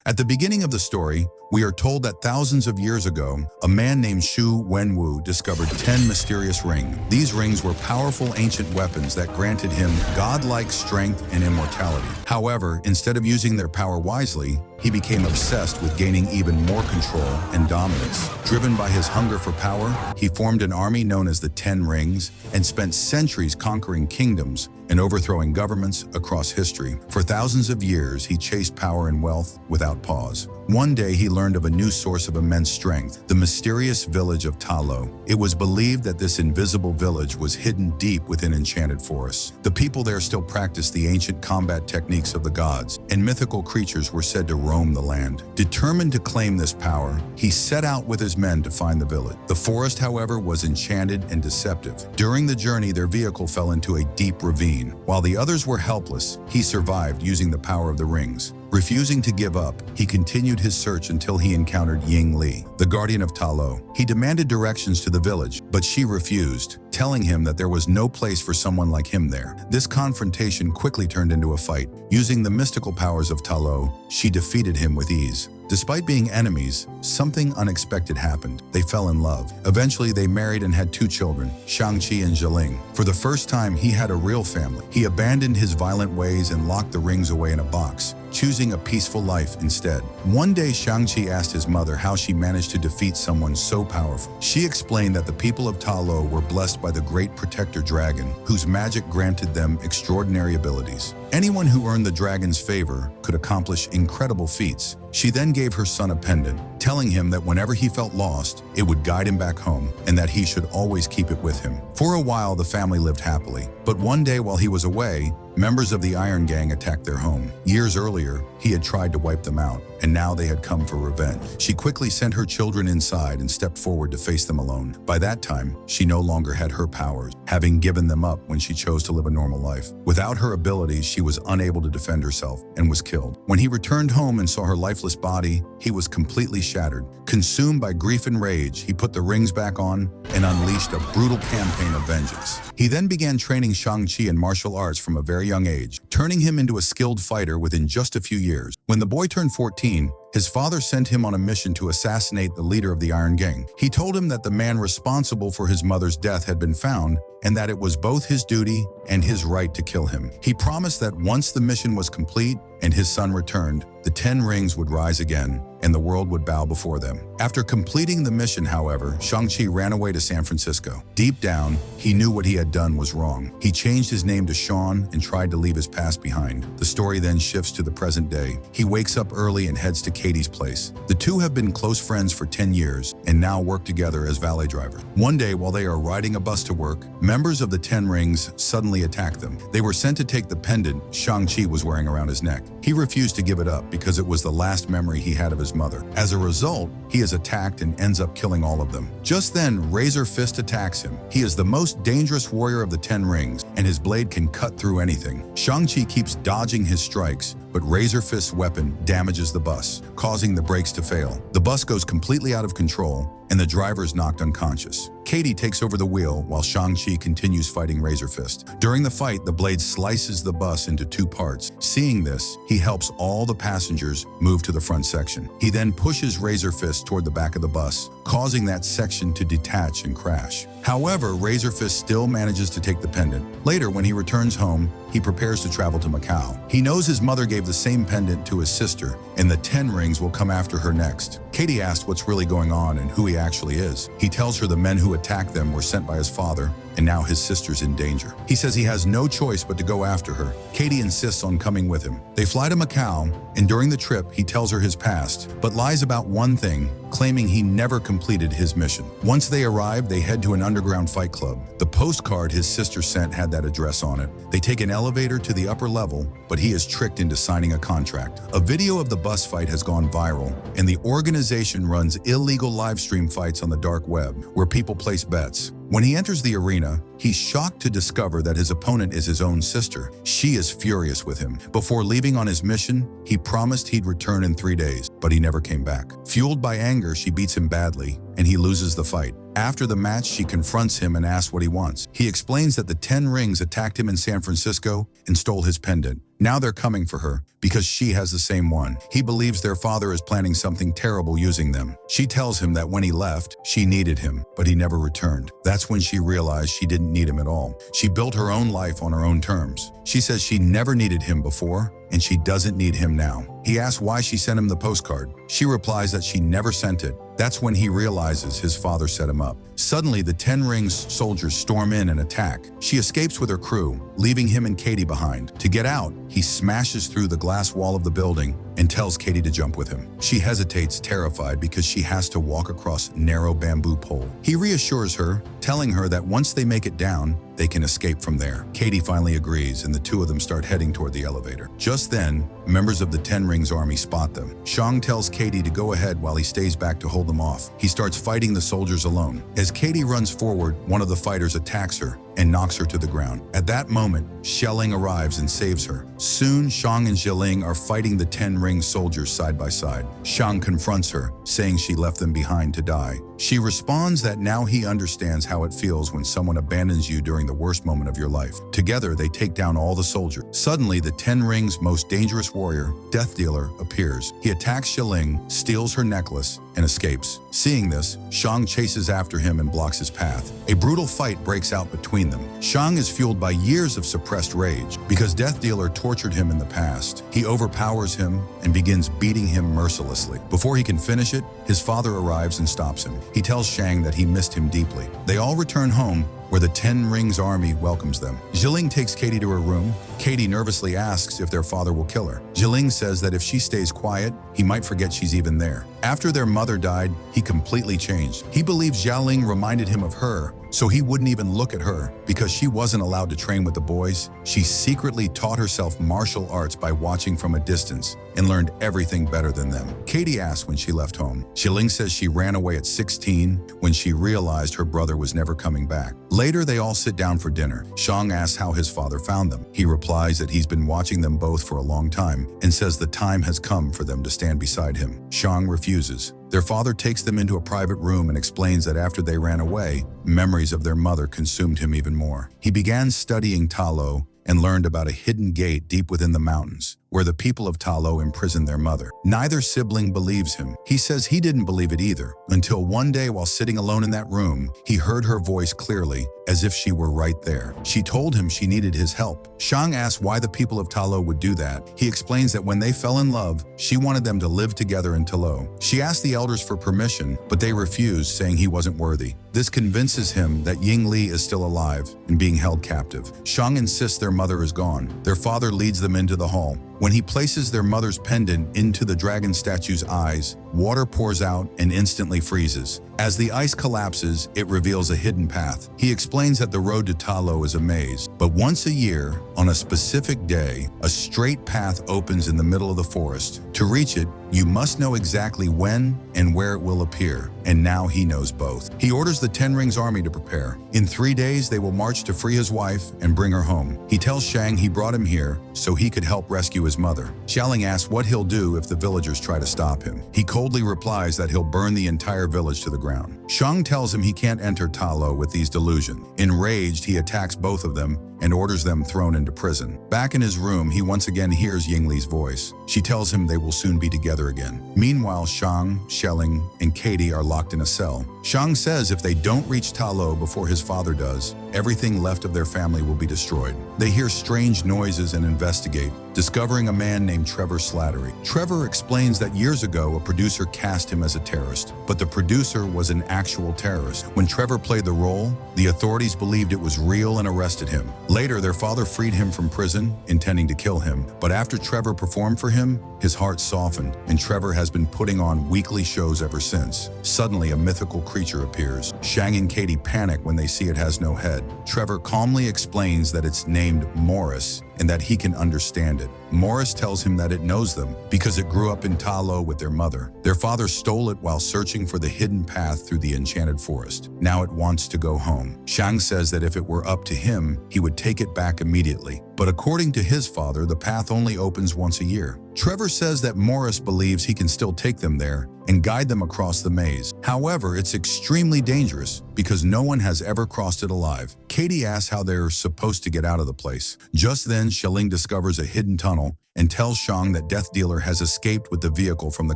At the beginning of the story, we are told that thousands of years ago, a man named Xu Wenwu discovered 10 mysterious rings. These rings were powerful ancient weapons that granted him godlike strength and immortality. However, instead of using their power wisely, he became obsessed with gaining even more control and dominance. Driven by his hunger for power, he formed an army known as the Ten Rings and spent centuries conquering kingdoms and overthrowing governments across history. For thousands of years, he chased power and wealth without pause. One day, he learned of a new source of immense strength, the mysterious village of Ta Lo. It was believed that this invisible village was hidden deep within enchanted forests. The people there still practiced the ancient combat techniques of the gods, and mythical creatures were said to roam the land. Determined to claim this power, he set out with his men to find the village. The forest, however, was enchanted and deceptive. During the journey, their vehicle fell into a deep ravine. While the others were helpless, he survived using the power of the rings. Refusing to give up, he continued his search until he encountered Ying Li, the guardian of Ta Lo. He demanded directions to the village, but she refused, telling him that there was no place for someone like him there. This confrontation quickly turned into a fight. Using the mystical powers of Ta Lo, she defeated him with ease. Despite being enemies, something unexpected happened. They fell in love. Eventually, they married and had 2 children, Shang-Chi and Jiling. For the first time, he had a real family. He abandoned his violent ways and locked the rings away in a box, choosing a peaceful life instead. One day, Shang-Chi asked his mother how she managed to defeat someone so powerful. She explained that the people of Ta Lo were blessed by the great protector dragon, whose magic granted them extraordinary abilities. Anyone who earned the dragon's favor could accomplish incredible feats. She then gave her son a pendant, telling him that whenever he felt lost, it would guide him back home and that he should always keep it with him. For a while, the family lived happily. But one day while he was away, members of the Iron Gang attacked their home. Years earlier, he had tried to wipe them out, and now they had come for revenge. She quickly sent her children inside and stepped forward to face them alone. By that time, she no longer had her powers, having given them up when she chose to live a normal life. Without her abilities, she was unable to defend herself and was killed. When he returned home and saw her lifeless body, he was completely shattered. Consumed by grief and rage, he put the rings back on and unleashed a brutal campaign of vengeance. He then began training Shang-Chi in martial arts from a very young age, turning him into a skilled fighter within just a few years. When the boy turned 14, his father sent him on a mission to assassinate the leader of the Iron Gang. He told him that the man responsible for his mother's death had been found and that it was both his duty and his right to kill him. He promised that once the mission was complete and his son returned, the 10 rings would rise again and the world would bow before them. After completing the mission, however, Shang-Chi ran away to San Francisco. Deep down, he knew what he had done was wrong. He changed his name to Sean and tried to leave his past behind. The story then shifts to the present day. He wakes up early and heads to Katie's place. The two have been close friends for 10 years and now work together as valet driver. One day, while they are riding a bus to work, members of the 10 Rings suddenly attack them. They were sent to take the pendant Shang-Chi was wearing around his neck. He refused to give it up because it was the last memory he had of his mother. As a result, he is attacked and ends up killing all of them. Just then, Razor Fist attacks him. He is the most dangerous warrior of the 10 Rings, and his blade can cut through anything. Shang-Chi keeps dodging his strikes, but Razor Fist's weapon damages the bus, causing the brakes to fail. The bus goes completely out of control, and the driver is knocked unconscious. Katie takes over the wheel while Shang-Chi continues fighting Razor Fist. During the fight, the blade slices the bus into 2 parts. Seeing this, he helps all the passengers move to the front section. He then pushes Razor Fist toward the back of the bus, causing that section to detach and crash. However, Razor Fist still manages to take the pendant. Later, when he returns home, he prepares to travel to Macau. He knows his mother gave the same pendant to his sister, and the 10 Rings will come after her next. Katie asks what's really going on and who he actually is. He tells her the men who attacked them were sent by his father, and now his sister's in danger. He says he has no choice but to go after her. Katie insists on coming with him. They fly to Macau, and during the trip, he tells her his past, but lies about one thing, claiming he never completed his mission. Once they arrive, they head to an underground fight club. The postcard his sister sent had that address on it. They take an elevator to the upper level, but he is tricked into signing a contract. A video of the bus fight has gone viral, and the organization runs illegal live stream fights on the dark web, where people place bets. When he enters the arena, he's shocked to discover that his opponent is his own sister. She is furious with him. Before leaving on his mission, he promised he'd return in 3 days. but he never came back. Fueled by anger, she beats him badly, and he loses the fight. After the match, she confronts him and asks what he wants. He explains that the 10 rings attacked him in San Francisco and stole his pendant. Now they're coming for her because she has the same one. He believes their father is planning something terrible using them. She tells him that when he left, she needed him, but he never returned. That's when she realized she didn't need him at all. She built her own life on her own terms. She says she never needed him before, and she doesn't need him now. He asks why she sent him the postcard. She replies that she never sent it. That's when he realizes his father set him up. Suddenly, the 10 Rings soldiers storm in and attack. She escapes with her crew, leaving him and Katie behind. To get out, he smashes through the glass wall of the building and tells Katie to jump with him. She hesitates, terrified, because she has to walk across a narrow bamboo pole. He reassures her, telling her that once they make it down, they can escape from there. Katie finally agrees, and the two of them start heading toward the elevator. Just then, members of the 10 Rings army spot them. Shang tells Katie to go ahead while he stays back to hold them off. He starts fighting the soldiers alone. As Katie runs forward, one of the fighters attacks her and knocks her to the ground. At that moment, Xialing arrives and saves her. Soon, Shang and Xialing are fighting the 10 Ring soldiers side by side. Shang confronts her, saying she left them behind to die. She responds that now he understands how it feels when someone abandons you during the worst moment of your life. Together, they take down all the soldiers. Suddenly, the 10 Rings' most dangerous warrior, Death Dealer, appears. He attacks Xialing, steals her necklace, and escapes. Seeing this, Shang chases after him and blocks his path. A brutal fight breaks out between them. Shang is fueled by years of suppressed rage. Because Death Dealer tortured him in the past, he overpowers him and begins beating him mercilessly. Before he can finish it, his father arrives and stops him. He tells Shang that he missed him deeply. They all return home, where the 10 Rings army welcomes them. Xialing takes Katie to her room. Katie nervously asks if their father will kill her. Xialing says that if she stays quiet, he might forget she's even there. After their mother died, he completely changed. He believes Xialing reminded him of her, so he wouldn't even look at her. Because she wasn't allowed to train with the boys, she secretly taught herself martial arts by watching from a distance and learned everything better than them. Katie asks when she left home. Xialing says she ran away at 16 when she realized her brother was never coming back. Later, they all sit down for dinner. Shang asks how his father found them. He replies that he's been watching them both for a long time and says the time has come for them to stand beside him. Shang refuses. Their father takes them into a private room and explains that after they ran away, memories of their mother consumed him even more. He began studying Ta Lo and learned about a hidden gate deep within the mountains, where the people of Ta Lo imprisoned their mother. Neither sibling believes him. He says he didn't believe it either, until one day while sitting alone in that room, he heard her voice clearly, as if she were right there. She told him she needed his help. Shang asks why the people of Ta Lo would do that. He explains that when they fell in love, she wanted them to live together in Ta Lo. She asked the elders for permission, but they refused, saying he wasn't worthy. This convinces him that Ying Li is still alive and being held captive. Shang insists their mother is gone. Their father leads them into the hall. When he places their mother's pendant into the dragon statue's eyes, water pours out and instantly freezes. As the ice collapses, it reveals a hidden path. He explains that the road to Ta Lo is a maze, but once a year, on a specific day, a straight path opens in the middle of the forest. To reach it, you must know exactly when and where it will appear, and now he knows both. He orders the 10 Rings army to prepare. In 3 days, they will march to free his wife and bring her home. He tells Shang he brought him here so he could help rescue his mother. Xialing asks what he'll do if the villagers try to stop him. He coldly replies that he'll burn the entire village to the ground. Shang tells him he can't enter Ta Lo with these delusions. Enraged, he attacks both of them and orders them thrown into prison. Back in his room, he once again hears Ying Li's voice. She tells him they will soon be together again. Meanwhile, Shang, Xialing, and Katie are locked in a cell. Shang says if they don't reach Ta Lo before his father does, everything left of their family will be destroyed. They hear strange noises and investigate, discovering a man named Trevor Slattery. Trevor explains that years ago, a producer cast him as a terrorist, but the producer was an actual terrorist. When Trevor played the role, the authorities believed it was real and arrested him. Later, their father freed him from prison, intending to kill him. But after Trevor performed for him, his heart softened, and Trevor has been putting on weekly shows ever since. Suddenly, a mythical creature appears. Shang and Katie panic when they see it has no head. Trevor calmly explains that it's named Morris and that he can understand it. Morris tells him that it knows them because it grew up in Ta Lo with their mother. Their father stole it while searching for the hidden path through the enchanted forest. Now it wants to go home. Shang says that if it were up to him, he would take it back immediately. But according to his father, the path only opens once a year. Trevor says that Morris believes he can still take them there and guide them across the maze. However, it's extremely dangerous because no one has ever crossed it alive. Katie asks how they're supposed to get out of the place. Just then, Xialing discovers a hidden tunnel and tells Shang that Death Dealer has escaped with the vehicle from the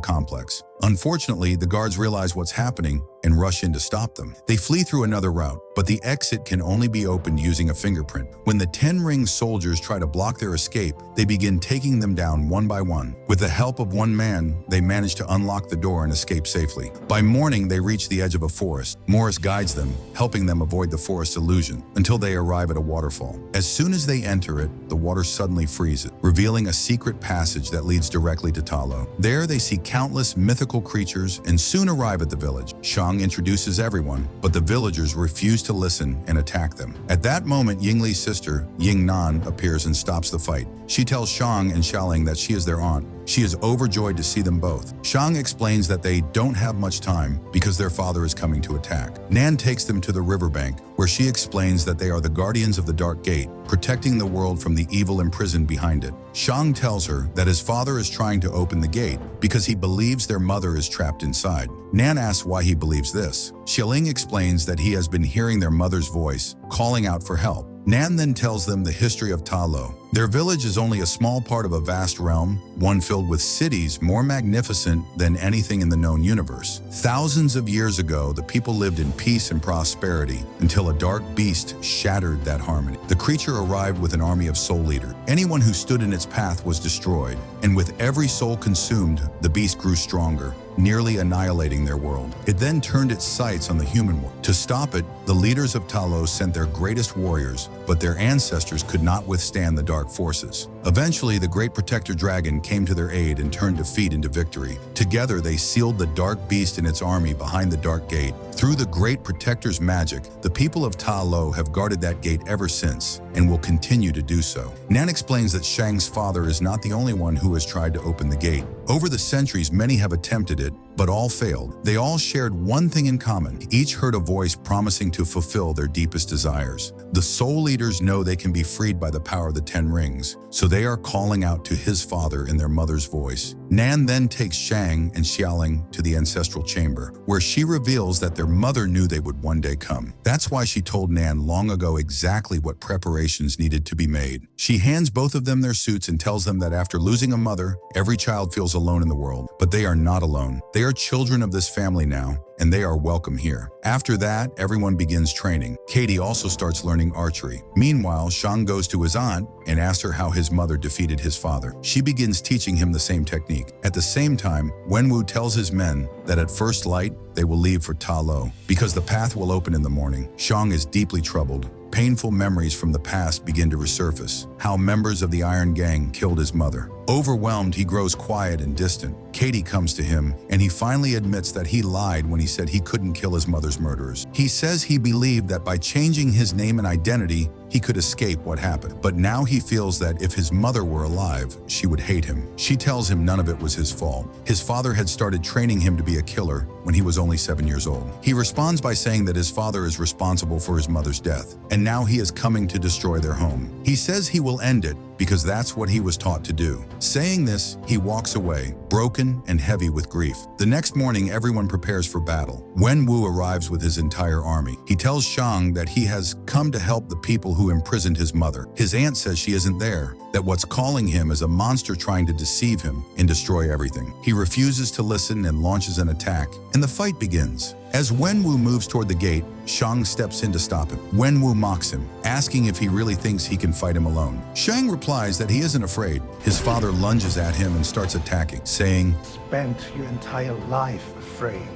complex. Unfortunately, the guards realize what's happening and rush in to stop them. They flee through another route, but the exit can only be opened using a fingerprint. When the 10-ring soldiers try to block their escape, they begin taking them down one by one. With the help of one man, they manage to unlock the door and escape safely. By morning, they reach the edge of a forest. Morris guides them, helping them avoid the forest illusion until they arrive at a waterfall. As soon as they enter it, the water suddenly freezes, revealing a secret passage that leads directly to Ta Lo. There, they see countless mythical creatures and soon arrive at the village. Shang introduces everyone, but the villagers refuse to listen and attack them. At that moment, Yingli's sister, Yingnan, appears and stops the fight. She tells Shang and Xialing that she is their aunt. She is overjoyed to see them both. Shang explains that they don't have much time because their father is coming to attack. Nan takes them to the riverbank, where she explains that they are the guardians of the Dark Gate, protecting the world from the evil imprisoned behind it. Shang tells her that his father is trying to open the gate because he believes their mother is trapped inside. Nan asks why he believes this. Xialing explains that he has been hearing their mother's voice, calling out for help. Nan then tells them the history of Ta Lo. Their village is only a small part of a vast realm, one filled with cities more magnificent than anything in the known universe. Thousands of years ago, the people lived in peace and prosperity until a dark beast shattered that harmony. The creature arrived with an army of soul leaders. Anyone who stood in its path was destroyed, and with every soul consumed, the beast grew stronger, nearly annihilating their world. It then turned its sights on the human world. To stop it, the leaders of Ta Lo sent their greatest warriors, but their ancestors could not withstand the dark forces. Eventually, the great protector dragon came to their aid and turned defeat into victory. Together, they sealed the dark beast and its army behind the dark gate. Through the great protector's magic, the people of Ta Lo have guarded that gate ever since and will continue to do so. Nan explains that Shang's father is not the only one who has tried to open the gate. Over the centuries, many have attempted it, but all failed. They all shared one thing in common. Each heard a voice promising to fulfill their deepest desires. The soul leaders know they can be freed by the power of the 10 rings, so they are calling out to his father in their mother's voice. Nan then takes Shang and Xialing to the ancestral chamber, where she reveals that their mother knew they would one day come. That's why she told Nan long ago exactly what preparations needed to be made. She hands both of them their suits and tells them that after losing a mother, every child feels alone in the world. But they are not alone. They are children of this family now, and they are welcome here. After that, everyone begins training. Katie also starts learning archery. Meanwhile, Shang goes to his aunt and asks her how his mother defeated his father. She begins teaching him the same technique. At the same time, Wenwu tells his men that at first light, they will leave for Ta Lo because the path will open in the morning. Shang is deeply troubled. Painful memories from the past begin to resurface. How members of the Iron Gang killed his mother. Overwhelmed, he grows quiet and distant. Katie comes to him, and he finally admits that he lied when he said he couldn't kill his mother's murderers. He says he believed that by changing his name and identity, he could escape what happened. But now he feels that if his mother were alive, she would hate him. She tells him none of it was his fault. His father had started training him to be a killer when he was only 7 years old. He responds by saying that his father is responsible for his mother's death, and now he is coming to destroy their home. He says he will end it because that's what he was taught to do. Saying this, he walks away, broken and heavy with grief. The next morning, everyone prepares for battle. Wenwu arrives with his entire army. He tells Shang that he has come to help the people who imprisoned his mother. His aunt says she isn't there, that what's calling him is a monster trying to deceive him and destroy everything. He refuses to listen and launches an attack, and the fight begins. As Wenwu moves toward the gate, Shang steps in to stop him. Wenwu mocks him, asking if he really thinks he can fight him alone. Shang replies that he isn't afraid. His father lunges at him and starts attacking, saying, "Spent your entire life afraid.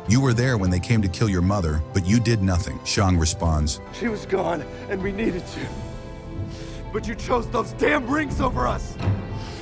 You were there when they came to kill your mother, but you did nothing." Shang responds, She was gone, and we needed you. But you chose those damn rings over us!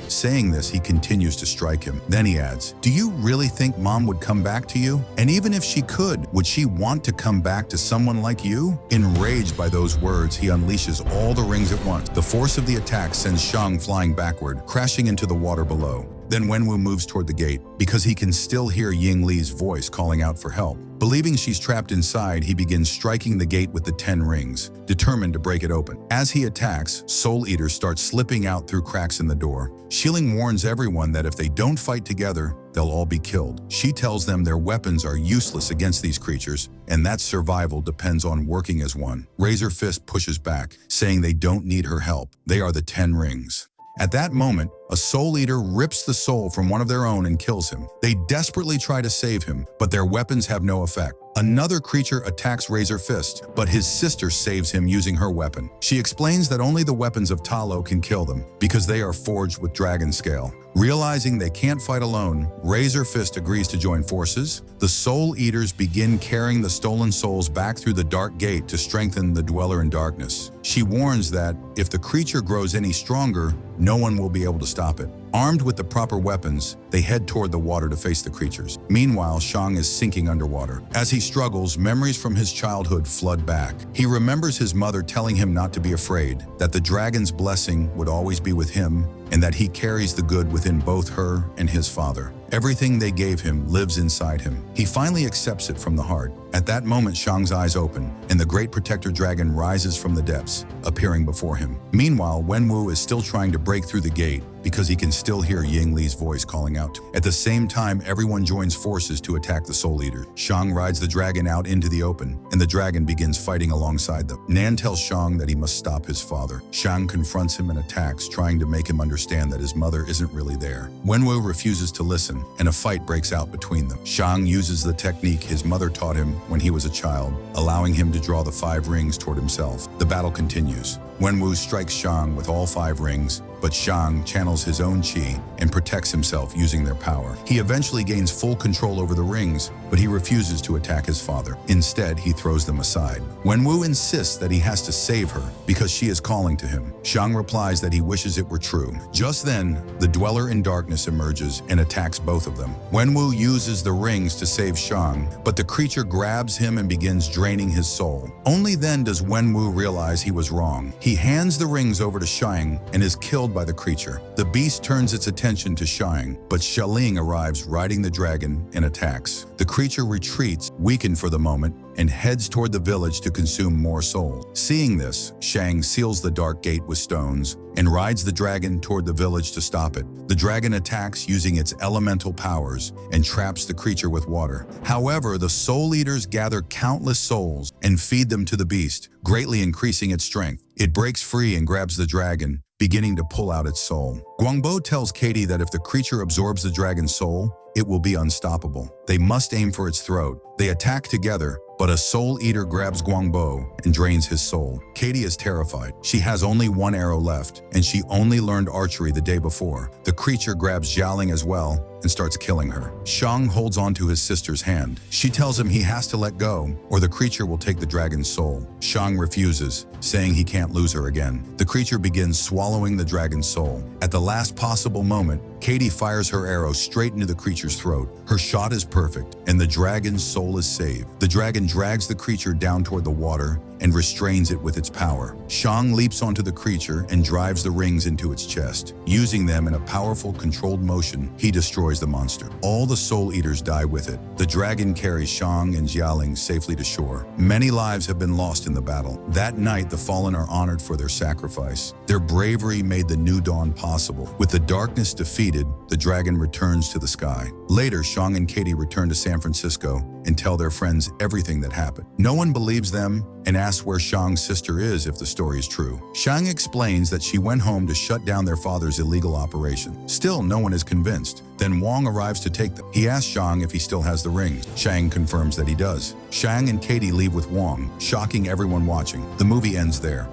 Saying this, he continues to strike him. Then he adds, "Do you really think Mom would come back to you? And even if she could, would she want to come back to someone like you?" Enraged by those words, he unleashes all the rings at once. The force of the attack sends Shang flying backward, crashing into the water below. Then Wenwu moves toward the gate because he can still hear Ying Li's voice calling out for help. Believing she's trapped inside, he begins striking the gate with the 10 rings, determined to break it open. As he attacks, Soul Eaters start slipping out through cracks in the door. Shilling warns everyone that if they don't fight together, they'll all be killed. She tells them their weapons are useless against these creatures, and that survival depends on working as one. Razor Fist pushes back, saying they don't need her help. They are the 10 rings. At that moment, a Soul Eater rips the soul from one of their own and kills him. They desperately try to save him, but their weapons have no effect. Another creature attacks Razor Fist, but his sister saves him using her weapon. She explains that only the weapons of Talo can kill them, because they are forged with dragon scale. Realizing they can't fight alone, Razor Fist agrees to join forces. The Soul Eaters begin carrying the stolen souls back through the dark gate to strengthen the Dweller in Darkness. She warns that if the creature grows any stronger, no one will be able to stop it. Armed with the proper weapons, they head toward the water to face the creatures. Meanwhile, Shang is sinking underwater. As he struggles, memories from his childhood flood back. He remembers his mother telling him not to be afraid, that the dragon's blessing would always be with him, and that he carries the good within both her and his father. Everything they gave him lives inside him. He finally accepts it from the heart. At that moment, Shang's eyes open, and the great protector dragon rises from the depths, appearing before him. Meanwhile, Wenwu is still trying to break through the gate because he can still hear Ying Li's voice calling out. At the same time, everyone joins forces to attack the Soul Eater. Shang rides the dragon out into the open, and the dragon begins fighting alongside them. Nan tells Shang that he must stop his father. Shang confronts him and attacks, trying to make him understand that his mother isn't really there. Wenwu refuses to listen, and a fight breaks out between them. Shang uses the technique his mother taught him when he was a child, allowing him to draw the 5 rings toward himself. The battle continues. Wenwu strikes Shang with all 5 rings, but Shang channels his own chi and protects himself using their power. He eventually gains full control over the rings, but he refuses to attack his father. Instead, he throws them aside. Wenwu insists that he has to save her because she is calling to him. Shang replies that he wishes it were true. Just then, the Dweller in Darkness emerges and attacks both of them. Wenwu uses the rings to save Shang, but the creature grabs him and begins draining his soul. Only then does Wenwu realize he was wrong. He hands the rings over to Shang and is killed by the creature. The beast turns its attention to Shang, but Xialing arrives riding the dragon and attacks. The creature retreats, weakened for the moment, and heads toward the village to consume more souls. Seeing this, Shang seals the dark gate with stones and rides the dragon toward the village to stop it. The dragon attacks using its elemental powers and traps the creature with water. However, the Soul Eaters gather countless souls and feed them to the beast, greatly increasing its strength. It breaks free and grabs the dragon, beginning to pull out its soul. Guangbo tells Katie that if the creature absorbs the dragon's soul, it will be unstoppable. They must aim for its throat. They attack together, but a Soul Eater grabs Guangbo and drains his soul. Katie is terrified. She has only 1 arrow left, and she only learned archery the day before. The creature grabs Xialing as well and starts killing her. Shang holds onto his sister's hand. She tells him he has to let go, or the creature will take the dragon's soul. Shang refuses, saying he can't lose her again. The creature begins swallowing the dragon's soul. At the last possible moment, Katie fires her arrow straight into the creature's throat. Her shot is perfect, and the dragon's soul is saved. The dragon drags the creature down toward the water and restrains it with its power. Shang leaps onto the creature and drives the rings into its chest. Using them in a powerful, controlled motion, he destroys the monster. All the Soul Eaters die with it. The dragon carries Shang and Xialing safely to shore. Many lives have been lost in the battle. That night, the fallen are honored for their sacrifice. Their bravery made the new dawn possible. With the darkness defeated, the dragon returns to the sky. Later, Shang and Katie return to San Francisco and tell their friends everything that happened. No one believes them and asks where Shang's sister is if the story is true. Shang explains that she went home to shut down their father's illegal operation. Still, no one is convinced. Then Wang arrives to take them. He asks Shang if he still has the rings. Shang confirms that he does. Shang and Katie leave with Wang, shocking everyone watching. The movie ends there.